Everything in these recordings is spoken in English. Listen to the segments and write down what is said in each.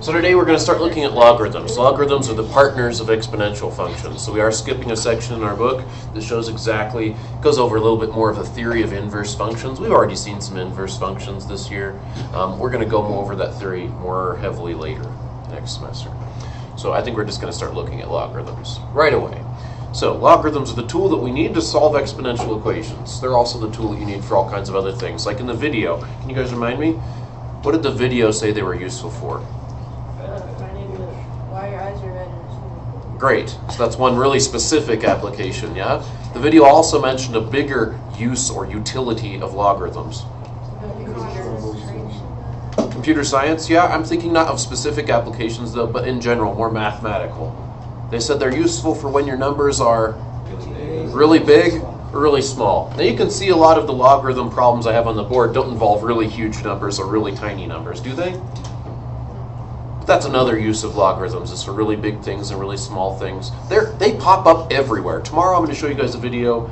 So today we're going to start looking at logarithms. Logarithms are the partners of exponential functions. So we are skipping a section in our book that shows exactly, goes over a little bit more of a theory of inverse functions. We've already seen some inverse functions this year. We're going to go over that theory more heavily later next semester. So I think we're just going to start looking at logarithms right away. So logarithms are the tool that we need to solve exponential equations. They're also the tool that you need for all kinds of other things. Like in the video, can you guys remind me? What did the video say they were useful for? Why your eyes are red and it's Great. So that's one really specific application, yeah? The video also mentioned a bigger use or utility of logarithms. Computer science, yeah, I'm thinking not of specific applications though, but in general, more mathematical. They said they're useful for when your numbers are really big or really small. Now you can see a lot of the logarithm problems I have on the board don't involve really huge numbers or really tiny numbers, do they? But that's another use of logarithms, is for really big things and really small things. They pop up everywhere. Tomorrow I'm going to show you guys a video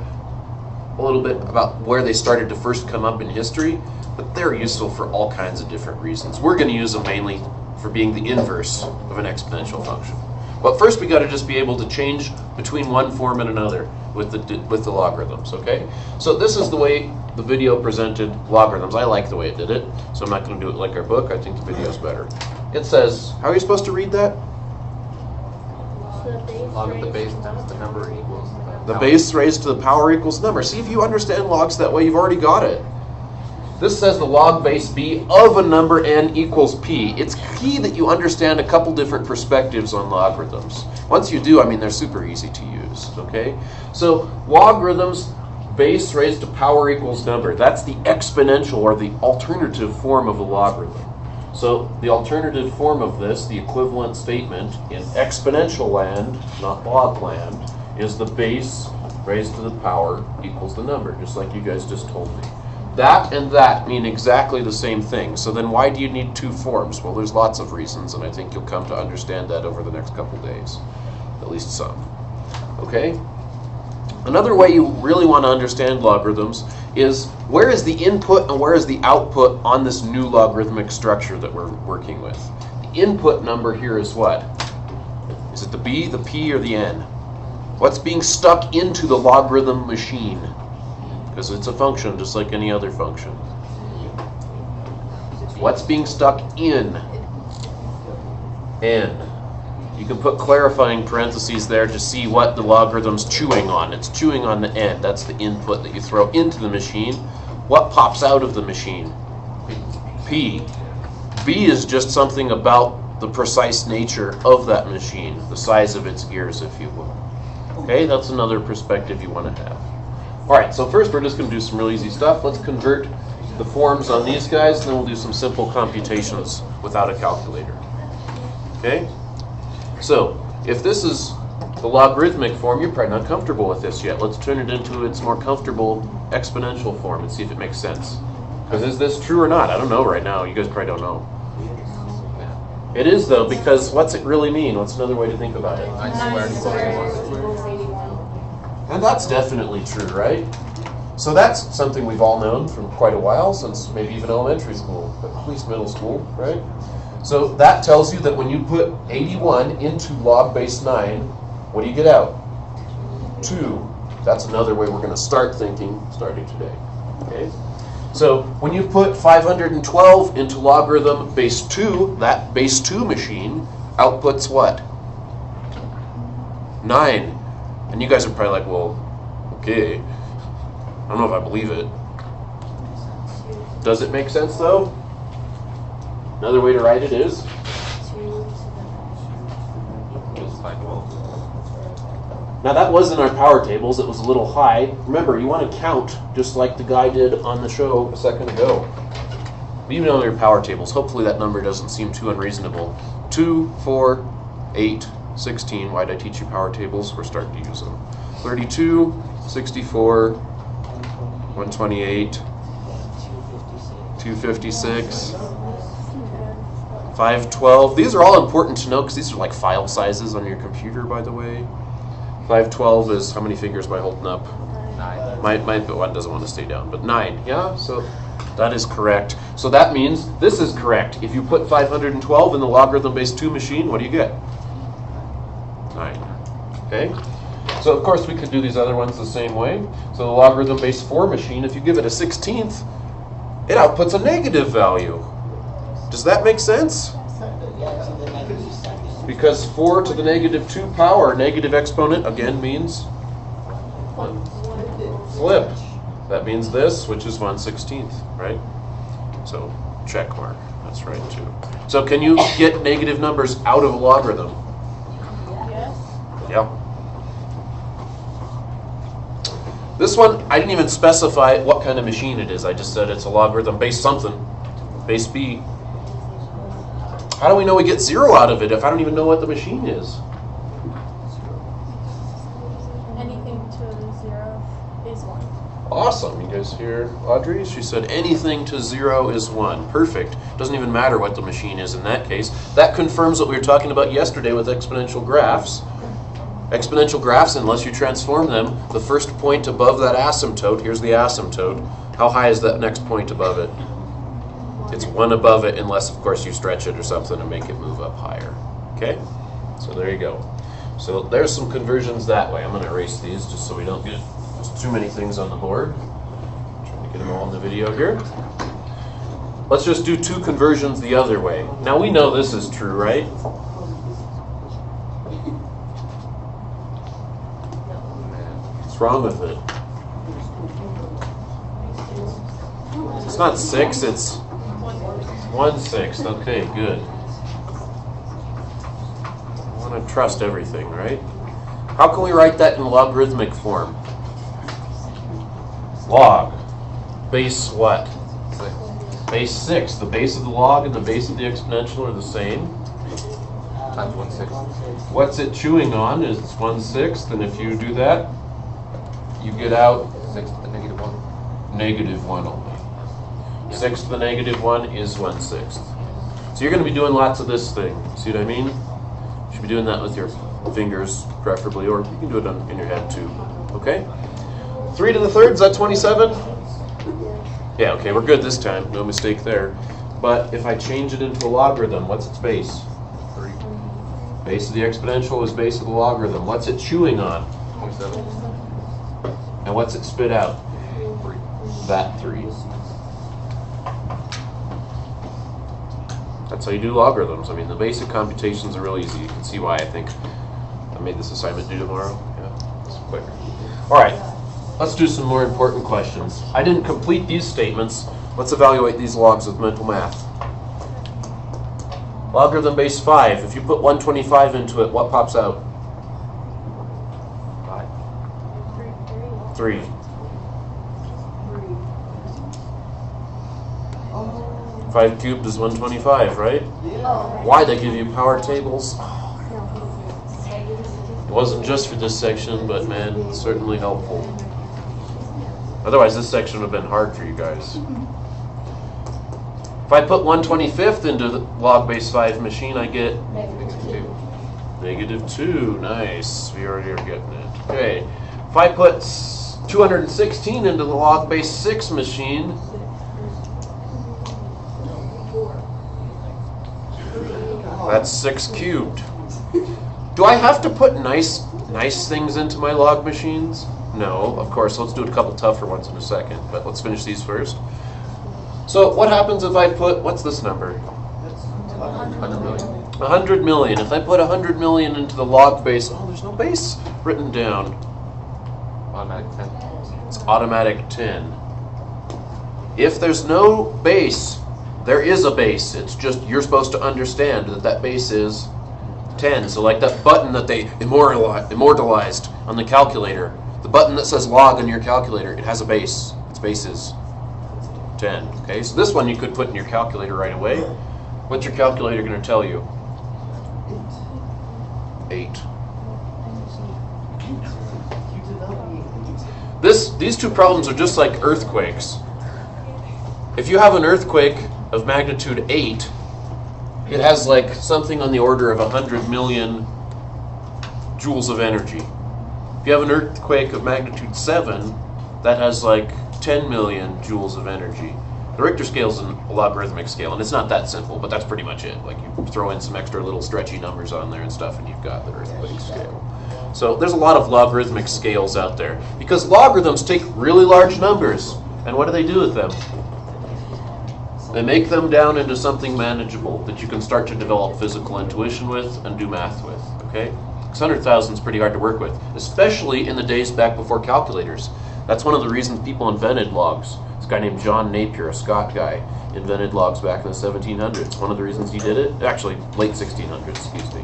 a little bit about where they started to first come up in history, but they're useful for all kinds of different reasons. We're going to use them mainly for being the inverse of an exponential function. But first we got to just be able to change between one form and another with the logarithms, okay? So this is the way the video presented logarithms. I like the way it did it, so I'm not going to do it like our book. I think the video's better. It says, how are you supposed to read that? Log of the base times the number equals The base raised to the power equals number. See, if you understand logs that way, you've already got it. This says the log base b of a number n equals p. It's key that you understand a couple different perspectives on logarithms. Once you do, I mean, they're super easy to use, okay? So logarithms, base raised to power equals number. That's the exponential or the alternative form of a logarithm. So the alternative form of this, the equivalent statement in exponential land, not log land, is the base raised to the power equals the number, just like you guys just told me. That and that mean exactly the same thing. So then why do you need two forms? Well, there's lots of reasons, and I think you'll come to understand that over the next couple days. At least some. Okay? Another way you really want to understand logarithms is where is the input and where is the output on this new logarithmic structure that we're working with. The input number here is what? Is it the b, the p, or the n? What's being stuck into the logarithm machine? Because it's a function just like any other function. What's being stuck in? N. You can put clarifying parentheses there to see what the logarithm's chewing on. It's chewing on the n. That's the input that you throw into the machine. What pops out of the machine? P. B is just something about the precise nature of that machine, the size of its gears, if you will. Okay, that's another perspective you want to have. All right, so first we're just going to do some real easy stuff. Let's convert the forms on these guys, and then we'll do some simple computations without a calculator. Okay? So, if this is the logarithmic form, you're probably not comfortable with this yet. Let's turn it into its more comfortable exponential form and see if it makes sense. Because is this true or not? I don't know right now. You guys probably don't know. It is, though, because what's it really mean? What's another way to think about it? 9 squared equals 81. And that's definitely true, right? So that's something we've all known for quite a while, since maybe even elementary school, but at least middle school, right? So that tells you that when you put 81 into log base 9, what do you get out? 2. That's another way we're going to start thinking starting today. Okay? So when you put 512 into logarithm base 2, that base 2 machine outputs what? 9. And you guys are probably like, well, okay, I don't know if I believe it. Does it make sense though? Another way to write it is? Now that was in our power tables, it was a little high. Remember, you want to count just like the guy did on the show a second ago. Even on your power tables, hopefully that number doesn't seem too unreasonable. 2, 4, 8, 16. Why did I teach you power tables? We're starting to use them. 32, 64, 128, 256, 512. These are all important to know because these are like file sizes on your computer, by the way. 512 is how many fingers am I holding up? 9. My one doesn't want to stay down, but 9. Yeah. So That is correct. So that means this is correct. If you put 512 in the logarithm base 2 machine, what do you get? 9. Okay? So of course we could do these other ones the same way. So the logarithm base 4 machine, if you give it a 16th, it outputs a negative value. Does that make sense? Because 4 to the negative 2 power, negative exponent, again means flip. That means this, which is 1/16th, right? So check mark. That's right too. So can you get negative numbers out of a logarithm? Yes. Yep. This one, I didn't even specify what kind of machine it is. I just said it's a logarithm base something, base B. How do we know we get 0 out of it if I don't even know what the machine is? Anything to 0 is 1. Awesome. You guys hear Audrey? She said anything to 0 is 1. Perfect. Doesn't even matter what the machine is in that case. That confirms what we were talking about yesterday with exponential graphs. Exponential graphs, unless you transform them, the first point above that asymptote, here's the asymptote, how high is that next point above it? It's 1 above it, unless, of course, you stretch it or something and make it move up higher. Okay? So there you go. So there's some conversions that way. I'm going to erase these just so we don't get too many things on the board. Trying to get them all in the video here. Let's just do 2 conversions the other way. Now we know this is true, right? What's wrong with it? It's not 6, it's 1/6. Okay, good. I want to trust everything, right? How can we write that in logarithmic form? Log. Base what? Base 6. The base of the log and the base of the exponential are the same. Times 1/6. What's it chewing on is 1/6, and if you do that, you get out 6 to the negative 1. negative 1 only. 6 to the negative 1 is 1/6. So you're going to be doing lots of this thing. See what I mean? You should be doing that with your fingers, preferably, or you can do it in your head too. Okay? 3 to the third, is that 27? Yeah, okay, we're good this time. No mistake there. But if I change it into a logarithm, what's its base? 3. Base of the exponential is base of the logarithm. What's it chewing on? 27. And what's it spit out? 3. That 3. That's how you do logarithms. I mean, the basic computations are real easy. You can see why I think I made this assignment due tomorrow. Yeah, it's quick. All right, let's do some more important questions. I didn't complete these statements. Let's evaluate these logs with mental math. Logarithm base 5. If you put 125 into it, what pops out? 5. 3. 5 cubed is 125, right? Why they give you power tables? It wasn't just for this section, but man, it's certainly helpful. Otherwise, this section would have been hard for you guys. If I put 1/25 into the log base 5 machine, I get negative 2. Nice. We already are getting it. Okay. If I put 216 into the log base 6 machine, that's 6 cubed. Do I have to put nice things into my log machines? No, of course. Let's do a couple tougher ones in a second, but let's finish these first. So what happens if I put, what's this number? 100 million. 100 million. If I put 100 million into the log base, oh, there's no base written down. Automatic 10. It's automatic 10. If there's no base, there is a base. It's just you're supposed to understand that that base is 10. So like that button that they immortalized on the calculator, the button that says log on your calculator, it has a base. Its base is 10. Okay, so this one you could put in your calculator right away. What's your calculator going to tell you? 8. These two problems are just like earthquakes. If you have an earthquake of magnitude 8, it has like something on the order of 100 million joules of energy. If you have an earthquake of magnitude 7, that has like 10 million joules of energy. The Richter scale is a logarithmic scale, and it's not that simple, but that's pretty much it. Like you throw in some extra little stretchy numbers on there and stuff, and you've got the arithmetic scale. So there's a lot of logarithmic scales out there because logarithms take really large numbers, and what do they do with them? They make them down into something manageable that you can start to develop physical intuition with and do math with. Okay, 600,000 is pretty hard to work with, especially in the days back before calculators. That's one of the reasons people invented logs. This guy named John Napier, a Scot guy, invented logs back in the 1700s. One of the reasons he did it, actually late 1600s, excuse me.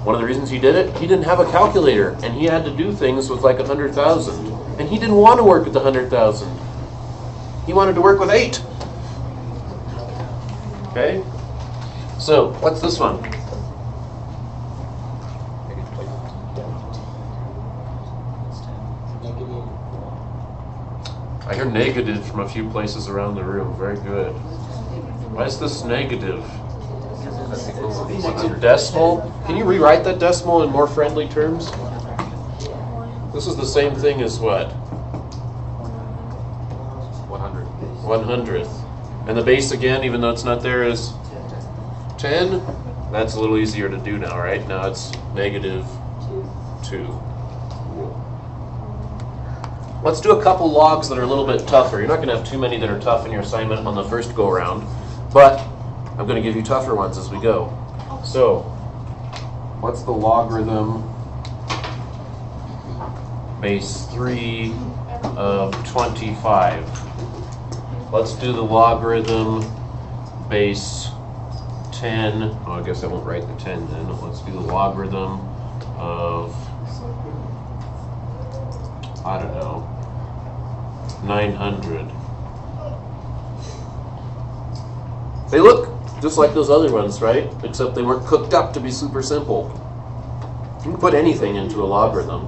One of the reasons he did it, he didn't have a calculator, and he had to do things with like 100,000. And he didn't want to work with the 100,000. He wanted to work with 8. Okay? So, what's this one? I hear negative from a few places around the room. Very good. Why is this negative? What's a decimal? Can you rewrite that decimal in more friendly terms? This is the same thing as what? 100th. And the base again, even though it's not there, is 10. That's a little easier to do now, right? Now it's negative 2. Let's do a couple logs that are a little bit tougher. You're not going to have too many that are tough in your assignment on the first go around, but I'm going to give you tougher ones as we go. So, what's the logarithm base 3 of 25? Let's do the logarithm base 10. Oh, I guess I won't write the 10 then. Let's do the logarithm of, I don't know, 900. They look just like those other ones, right? Except they weren't cooked up to be super simple. You can put anything into a logarithm.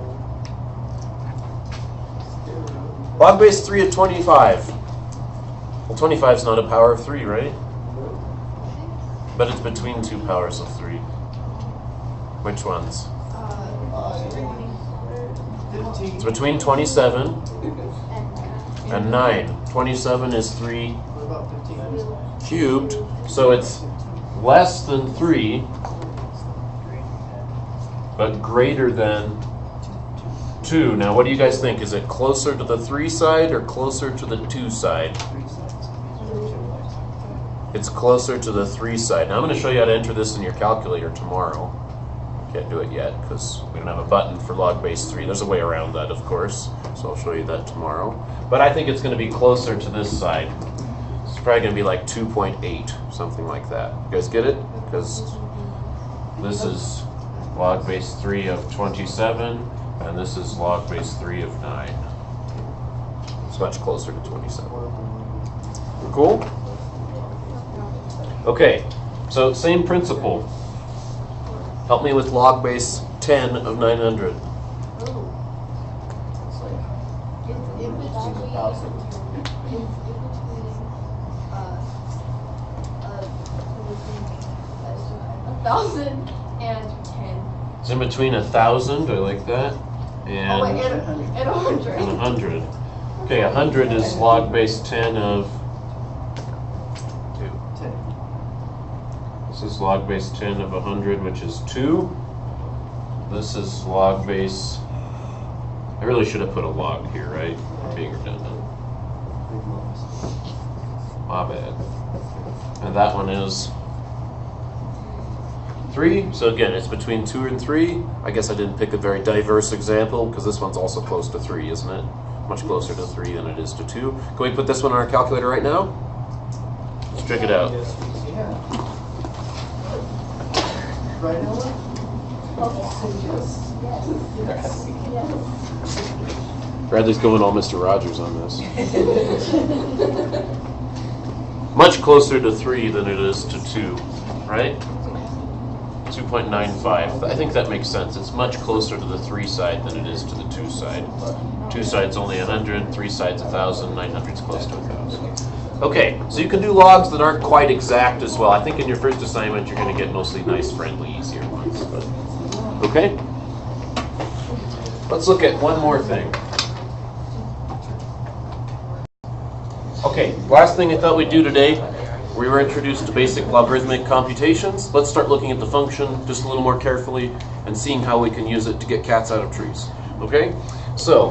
Log base 3 of 25. Well, 25 is not a power of 3, right? But it's between two powers of 3. Which ones? It's between 27 and 9. 27 is 3 cubed, so it's less than 3, but greater than 2. Now, what do you guys think? Is it closer to the 3 side or closer to the 2 side? It's closer to the 3 side. Now, I'm going to show you how to enter this in your calculator tomorrow. Can't do it yet because we don't have a button for log base 3. There's a way around that, of course, so I'll show you that tomorrow. But I think it's going to be closer to this side. It's probably going to be like 2.8, something like that. You guys get it? Because this is log base 3 of 27, and this is log base 3 of 9. It's much closer to 27. Cool? Okay, so same principle. Help me with log base 10 of 900. It's in between 1,000, I like that, and 100. Okay, 100 is log base 10 of 2. This is log base 10 of 100, which is 2. This is log base, I really should have put a log here, right? Being redundant. My bad. And that one is 3. So again, it's between 2 and 3. I guess I didn't pick a very diverse example because this one's also close to 3, isn't it? Much closer to 3 than it is to 2. Can we put this one on our calculator right now? Let's check it out. Right now? Bradley's going all Mr. Rogers on this. Much closer to 3 than it is to 2, right? 2.95. I think that makes sense. It's much closer to the 3 side than it is to the 2 side. 2 sides only 100, 3 sides 1,000, 900 is close to 1,000. Okay, so you can do logs that aren't quite exact as well. I think in your first assignment you're going to get mostly nice, friendly, easier ones. But, okay? Let's look at one more thing. Okay. Okay, last thing I thought we'd do today, we were introduced to basic logarithmic computations. Let's start looking at the function just a little more carefully and seeing how we can use it to get cats out of trees. Okay? So,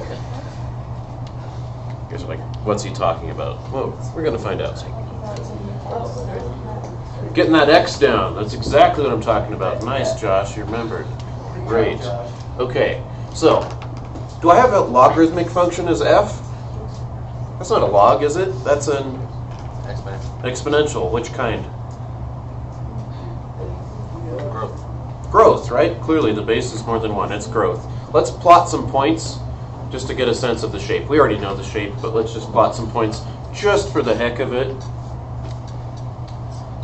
here's like, what's he talking about? Well, we're going to find out. Getting that x down. That's exactly what I'm talking about. Nice, Josh. You remembered. Great. Okay, so, do I have a logarithmic function as f? That's not a log, is it? That's an Exponential. exponential. Which kind? Growth. Growth, right? Clearly the base is more than 1. It's growth. Let's plot some points just to get a sense of the shape. We already know the shape, but let's just plot some points just for the heck of it.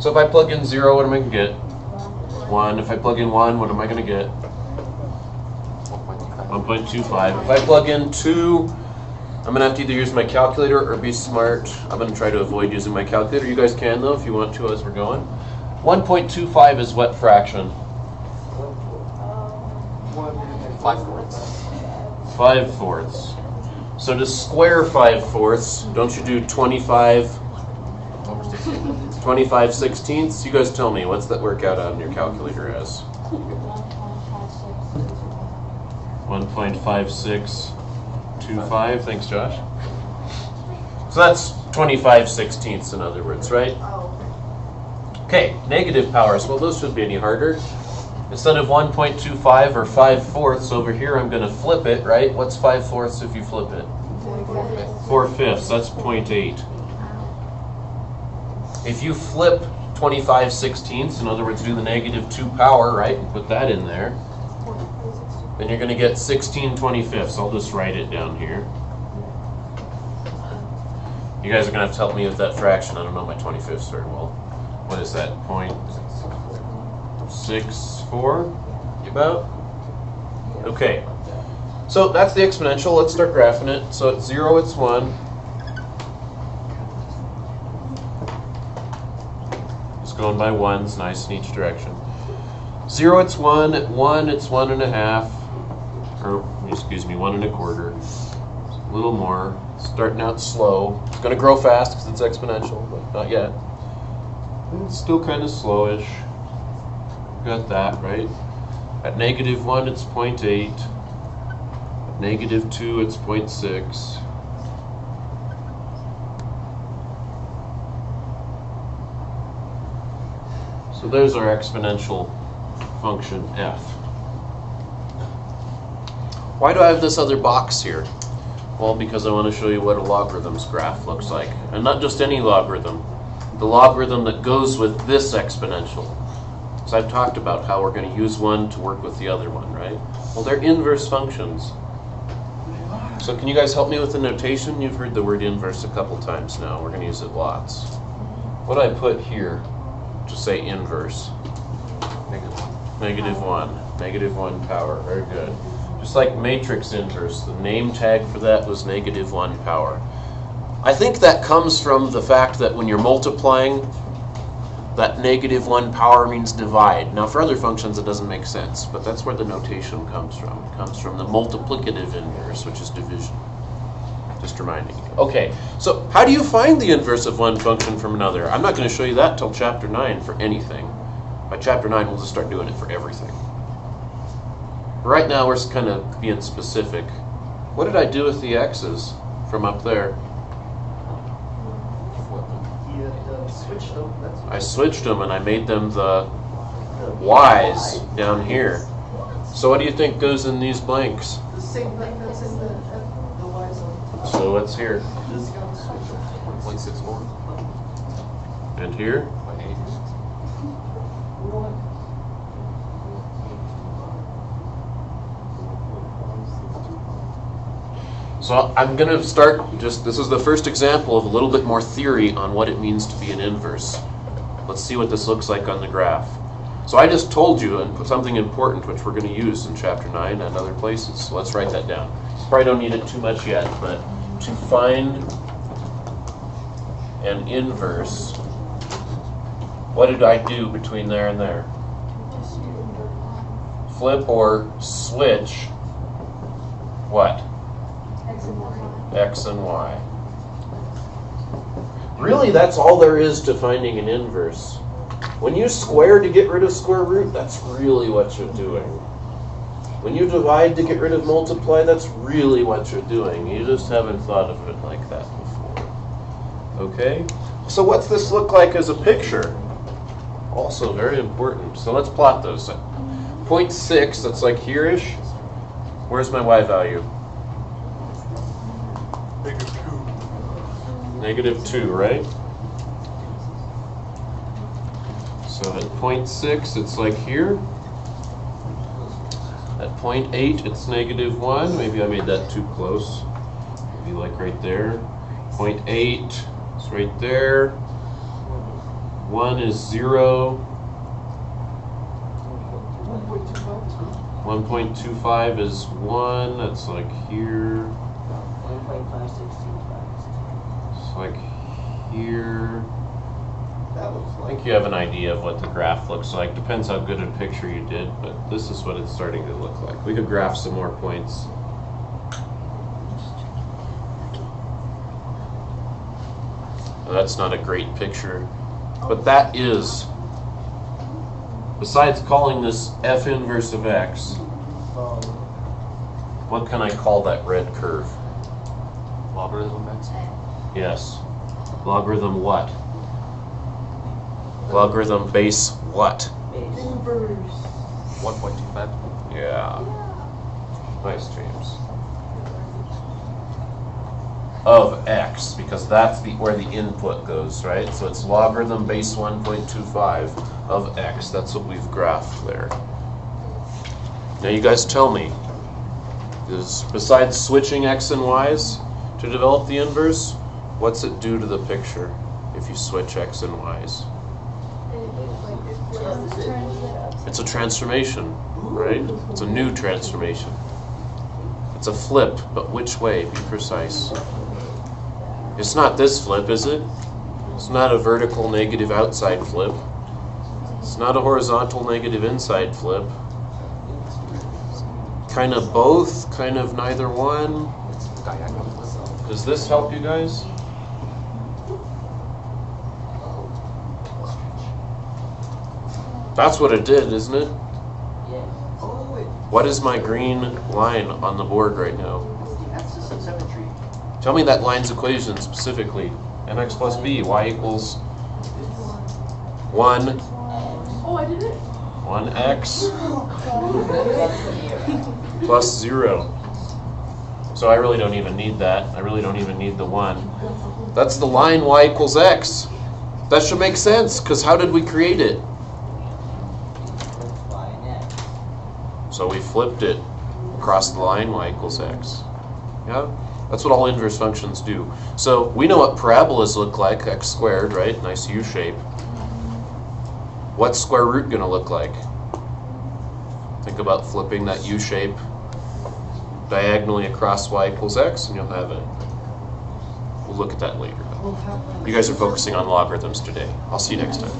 So if I plug in 0, what am I going to get? 1. If I plug in 1, what am I going to get? 1.25. If I plug in 2, I'm going to have to either use my calculator or be smart. I'm going to try to avoid using my calculator. You guys can, though, if you want to as we're going. 1.25 is what fraction? 5/4. 5/4. So to square 5/4, don't you do 25 16ths? You guys tell me, what's that work out on your calculator as? 1.5625. Thanks, Josh. So that's 25 16ths, in other words, right? Okay, negative powers. Well, those shouldn't be any harder. Instead of 1.25 or 5/4 over here, I'm going to flip it, right? What's 5/4 if you flip it? 4/5. That's 0.8. If you flip 25 16ths, in other words, do the negative 2 power, right, and put that in there, then you're going to get 16 25ths. I'll just write it down here. You guys are going to have to help me with that fraction. I don't know my 25ths very well. What is that? 0.64? About? Okay. So that's the exponential. Let's start graphing it. So at 0, it's 1. Just going by ones, nice in each direction. 0, it's 1. At 1, it's 1.5. Or, excuse me, 1 1/4. A little more. Starting out slow. It's going to grow fast because it's exponential, but not yet. It's still kind of slowish. Got that, right? At negative 1, it's 0.8. At negative 2, it's 0.6. So there's our exponential function f. Why do I have this other box here? Well, because I want to show you what a logarithms graph looks like. And not just any logarithm. The logarithm that goes with this exponential. So I've talked about how we're going to use one to work with the other one, right? Well, they're inverse functions. So can you guys help me with the notation? You've heard the word inverse a couple times now. We're going to use it lots. What do I put here to say inverse? Negative 1. Negative 1 power. Very good. Just like matrix inverse, the name tag for that was negative 1 power. I think that comes from the fact that when you're multiplying, that negative 1 power means divide. Now for other functions it doesn't make sense, but that's where the notation comes from. It comes from the multiplicative inverse, which is division. Just reminding you. Okay, so how do you find the inverse of one function from another? I'm not going to show you that till chapter 9 for anything. By chapter 9 we'll just start doing it for everything. Right now we're kind of being specific. What did I do with the x's from up there? I switched them and I made them the y's down here. So what do you think goes in these blanks? The same thing that's in the y zone. So what's here? 1.64. And here? 0.8. So I'm going to start this is the first example of a little bit more theory on what it means to be an inverse. Let's see what this looks like on the graph. So I just told you and put something important which we're going to use in chapter 9 and other places. So let's write that down. Probably don't need it too much yet, but to find an inverse, what did I do between there and there? Flip or switch what? X and Y. Really, that's all there is to finding an inverse. When you square to get rid of square root, that's really what you're doing. When you divide to get rid of multiply, that's really what you're doing. You just haven't thought of it like that before. Okay? So what's this look like as a picture? Also very important. So let's plot those. 0.6, that's like here-ish. Where's my y value? -2, right? So at 0.6, it's like here. At 0.8, it's -1. Maybe I made that too close. Maybe like right there. 0.8, it's right there. 1 is 0. 1.25 is 1. That's like here. 1.5625. It's like here. That looks I like. think you have an idea of what the graph looks like. Depends how good a picture you did, but this is what it's starting to look like. We could graph some more points. That's not a great picture, but that is, besides calling this f inverse of x, what can I call that red curve? Logarithm x. Yes. Logarithm what? Logarithm base what? Inverse. 1.25. Yeah. Nice, James. Of x, because that's where the input goes, right? So it's logarithm base 1.25 of x. That's what we've graphed there. Now you guys tell me, besides switching x and y's to develop the inverse, what's it do to the picture if you switch x and y's? It's a transformation, right? It's a new transformation. It's a flip, but which way? Be precise. It's not this flip, is it? It's not a vertical negative outside flip. It's not a horizontal negative inside flip. Kind of both, kind of neither one. Diagonal. Does this help you guys? That's what it did, isn't it? Oh, wait. What is my green line on the board right now? The axis of symmetry. Tell me that line's equation specifically. mx plus b, y equals 1, Oh, I did it. 1x plus 0. So I really don't even need that. I really don't even need the 1. That's the line y equals x. That should make sense, because how did we create it? So we flipped it across the line, y equals x. Yeah? That's what all inverse functions do. So we know what parabolas look like, x squared, right? Nice U shape. What's square root going to look like? Think about flipping that U shape diagonally across y equals x, and you'll have it. We'll look at that later. You guys are focusing on logarithms today. I'll see you next time.